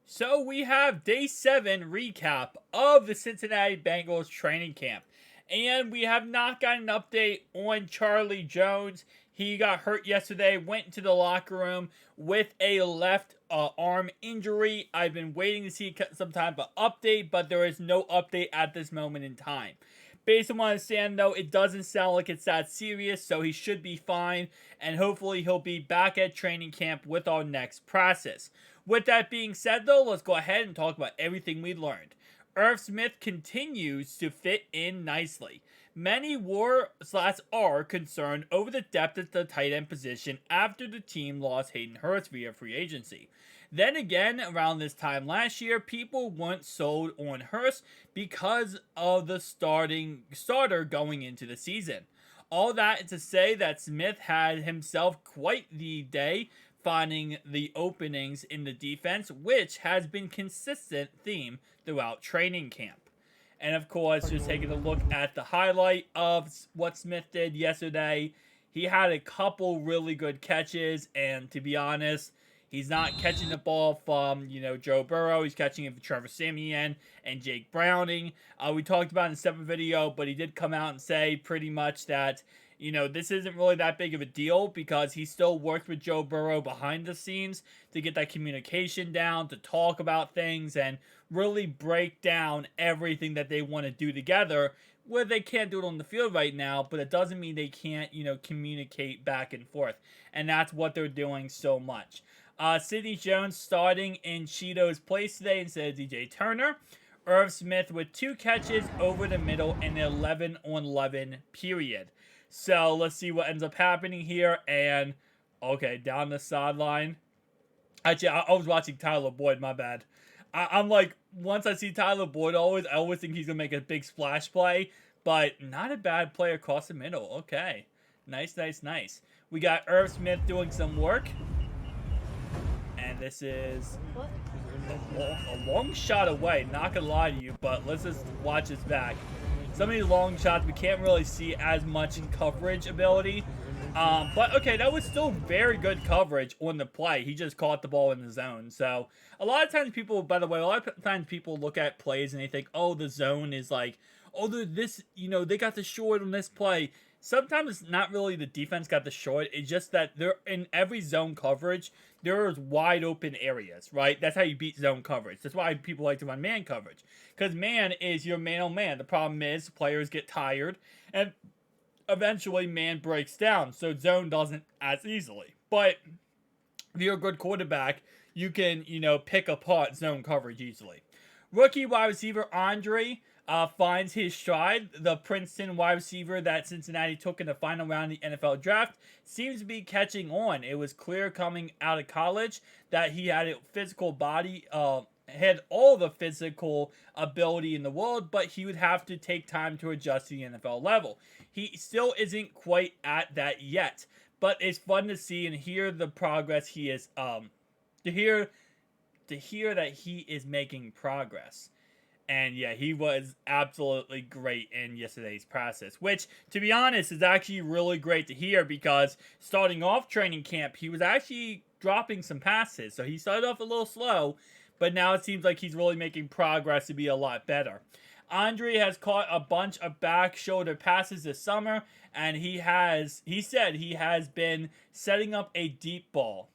So we have day 7 recap of the Cincinnati Bengals training camp. And we have not gotten an update on Charlie Jones. He got hurt yesterday, went into the locker room with a left arm injury. I've been waiting to see some type of update, but there is no update at this moment in time. Based on what I understand, though, it doesn't sound like it's that serious, so he should be fine, and hopefully he'll be back at training camp with our next process. With that being said, though, let's go ahead and talk about everything we learned. Irv Smith continues to fit in nicely. Many were/are concerned over the depth at the tight end position after the team lost Hayden Hurst via free agency. Then again, around this time last year, people weren't sold on Hurst because of the starter going into the season. All that to say that Smith had himself quite the day finding the openings in the defense, which has been consistent theme throughout training camp. And of course, just taking a look at the highlight of what Smith did yesterday, he had a couple really good catches, and to be honest, he's not catching the ball from, Joe Burrow. He's catching it from Trevor Siemian and Jake Browning. We talked about it in the separate video, but he did come out and say pretty much that, this isn't really that big of a deal because he still worked with Joe Burrow behind the scenes to get that communication down, to talk about things, and really break down everything that they want to do together, where they can't do it on the field right now, but it doesn't mean they can't, communicate back and forth. And that's what they're doing so much. Sidney Jones starting in Cheeto's place today instead of DJ Turner. Irv Smith with 2 catches over the middle in an 11-on-11 period. So let's see what ends up happening here. And, okay, down the sideline. Actually, I was watching Tyler Boyd, my bad. I'm like, once I see Tyler Boyd, I always think he's going to make a big splash play. But not a bad play across the middle. Okay. Nice. We got Irv Smith doing some work. And this is a long shot away. Not going to lie to you, but let's just watch this back. Some of these long shots, we can't really see as much in coverage ability. But, okay, that was still very good coverage on the play. He just caught the ball in the zone. So, a lot of times people, by the way, people look at plays and they think, oh, the zone is like, oh, they got the short on this play. Sometimes it's not really the defense got the short. It's just that they're in every zone coverage, there's wide open areas, right? That's how you beat zone coverage. That's why people like to run man coverage. Because man is your man on man. The problem is players get tired and eventually man breaks down. So zone doesn't as easily. But if you're a good quarterback, you can, pick apart zone coverage easily. Rookie wide receiver Andre finds his stride. The Princeton wide receiver that Cincinnati took in the final round of the NFL draft seems to be catching on. It was clear coming out of college that he had a physical body, had all the physical ability in the world, but he would have to take time to adjust to the NFL level. He still isn't quite at that yet, but it's fun to see and hear the progress he is, to hear that he is making progress. And yeah, he was absolutely great in yesterday's process, which, to be honest, is actually really great to hear because starting off training camp, he was actually dropping some passes. So he started off a little slow, but now it seems like he's really making progress to be a lot better. Andre has caught a bunch of back shoulder passes this summer, and he said he has been setting up for a deep ball.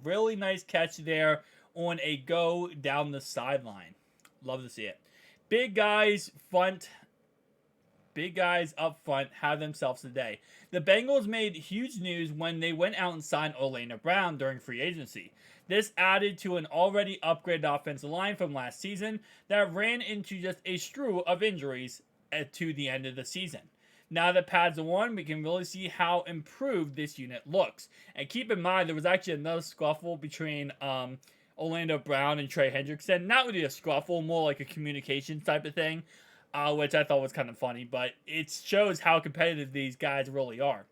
Really nice catch there on a go down the sideline. Love to see it. Big guys up front have themselves a day. The Bengals made huge news when they went out and signed Orlando Brown during free agency. This added to an already upgraded offensive line from last season that ran into just a strew of injuries to the end of the season. Now that pads are on, we can really see how improved this unit looks. And keep in mind, there was actually another scuffle between Orlando Brown and Trey Hendrickson. Not really a scuffle, more like a communication type of thing, which I thought was kind of funny, but it shows how competitive these guys really are.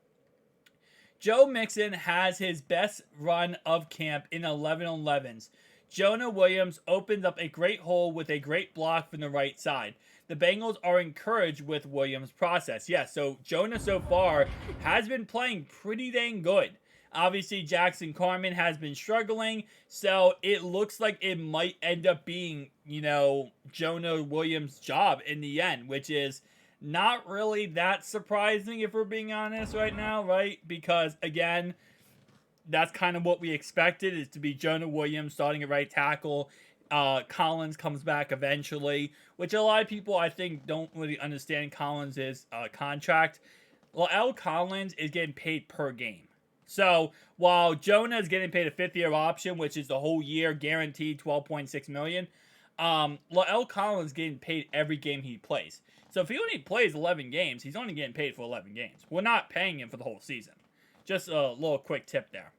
Joe Mixon has his best run of camp in 11-on-11s. Jonah Williams opened up a great hole with a great block from the right side. The Bengals are encouraged with Williams' process. Yeah, so Jonah so far has been playing pretty dang good. Obviously, Jackson Carman has been struggling, so it looks like it might end up being, Jonah Williams' job in the end, which is not really that surprising if we're being honest right now, right? Because, again, that's kind of what we expected, is to be Jonah Williams starting at right tackle. Collins comes back eventually, which a lot of people, I think, don't really understand Collins' contract. Well, Collins is getting paid per game. So while Jonah is getting paid a fifth-year option, which is the whole year guaranteed $12.6 million, Collins is getting paid every game he plays. So if he only plays 11 games, he's only getting paid for 11 games. We're not paying him for the whole season. Just a little quick tip there.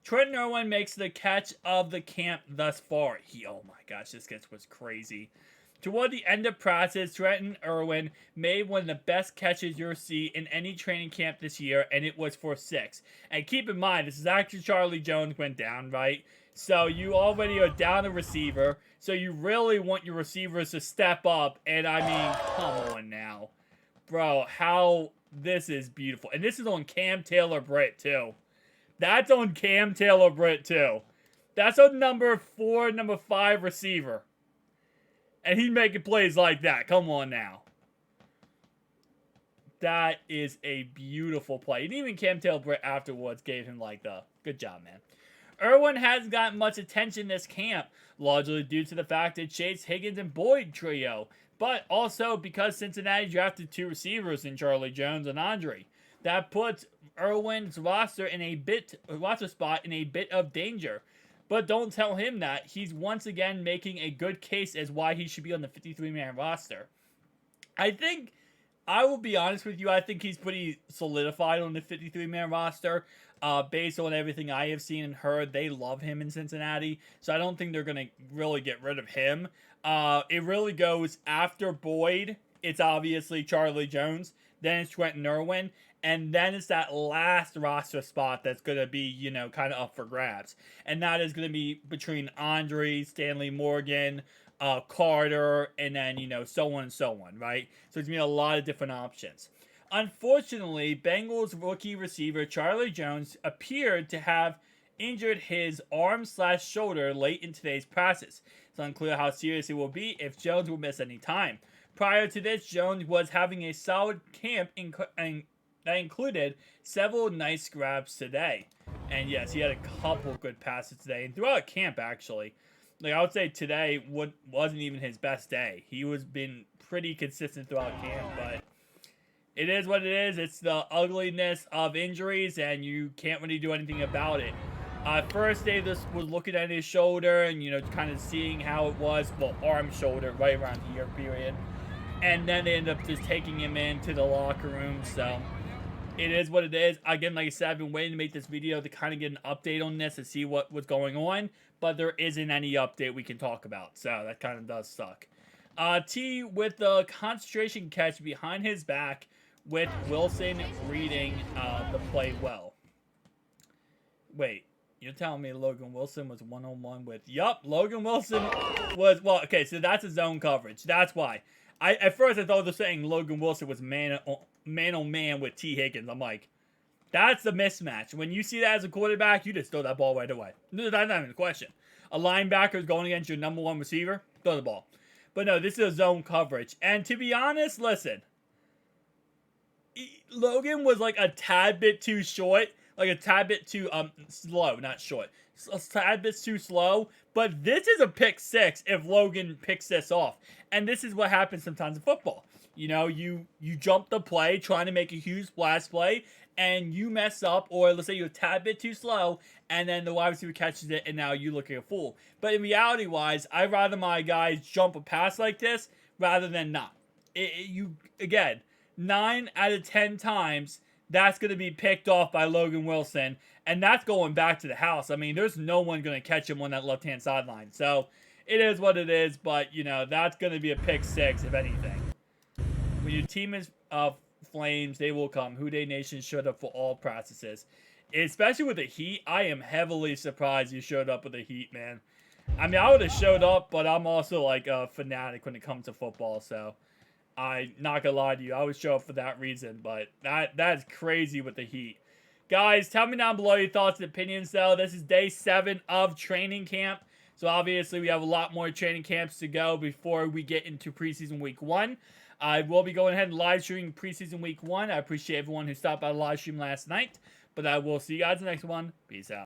Trenton Irwin makes the catch of the camp thus far. Oh my gosh, this catch was crazy. Toward the end of practice, Trenton Irwin made one of the best catches you'll see in any training camp this year, and it was for 6. And keep in mind, this is after Charlie Jones went down, right? So you already are down a receiver, so you really want your receivers to step up, and I mean, come on now. Bro, this is beautiful. And this is on Cam Taylor-Britt, too. That's on Cam Taylor-Britt, too. That's a number 4, number 5 receiver. And he's making plays like that. Come on now. That is a beautiful play. And even Cam Taylor-Britt afterwards gave him like the good job, man. Irwin hasn't gotten much attention this camp, largely due to the fact that Chase, Higgins, and Boyd trio, but also because Cincinnati drafted 2 receivers in Charlie Jones and Andre. That puts Irwin's roster spot in a bit of danger. But don't tell him that. He's once again making a good case as why he should be on the 53-man roster. I will be honest with you, I think he's pretty solidified on the 53-man roster. Based on everything I have seen and heard, they love him in Cincinnati. So I don't think they're going to really get rid of him. It really goes after Boyd. It's obviously Charlie Jones. Then it's Trenton Irwin. And then it's that last roster spot that's going to be, kind of up for grabs. And that is going to be between Andre, Stanley Morgan, Carter, and then, so on and so on, right? So it's going to be a lot of different options. Unfortunately, Bengals rookie receiver Charlie Jones appeared to have injured his arm/shoulder late in today's practice. It's unclear how serious it will be if Jones will miss any time. Prior to this, Jones was having a solid camp that included several nice grabs today. And yes, he had a couple good passes today. And throughout camp, actually. I would say today wasn't even his best day. He was been pretty consistent throughout camp. But it is what it is. It's the ugliness of injuries, and you can't really do anything about it. First day, this was looking at his shoulder and, kind of seeing how it was. Well, arm, shoulder, right around here, period. And then they ended up just taking him into the locker room. So it is what it is. Again, like I said, I've been waiting to make this video to kind of get an update on this and see what was going on. But there isn't any update we can talk about. So that kind of does suck. T with the concentration catch behind his back with Wilson reading the play well. Wait, you're telling me Logan Wilson was one-on-one with... Yup, Logan Wilson was... Well, okay, so that's a zone coverage. That's why. At first, I thought they were saying Logan Wilson was man-on-man with T. Higgins. I'm like, that's the mismatch. When you see that as a quarterback, you just throw that ball right away. That's not even a question. A linebacker is going against your number 1 receiver, throw the ball. But no, this is a zone coverage. And to be honest, listen, Logan was like a tad bit too short. Like a tad bit too slow, not short. A tad bit too slow. But this is a pick 6 if Logan picks this off. And this is what happens sometimes in football. You jump the play trying to make a huge splash play, and you mess up, or let's say you're a tad bit too slow, and then the wide receiver catches it, and now you look like a fool. But in reality-wise, I'd rather my guys jump a pass like this rather than not. Again, 9 out of 10 times, that's going to be picked off by Logan Wilson, and that's going back to the house. I mean, there's no one going to catch him on that left-hand sideline. So it is what it is, but, that's going to be a pick 6, if anything. When your team is flames, they will come. Who Dey Nation showed up for all practices. Especially with the Heat, I am heavily surprised you showed up with the Heat, man. I mean, I would have showed up, but I'm also like a fanatic when it comes to football, so I'm not gonna lie to you. I would show up for that reason, but that's crazy with the Heat. Guys, tell me down below your thoughts and opinions, though. This is day 7 of training camp. So, obviously, we have a lot more training camps to go before we get into preseason week 1. I will be going ahead and live streaming preseason week 1. I appreciate everyone who stopped by the live stream last night. But I will see you guys in the next one. Peace out.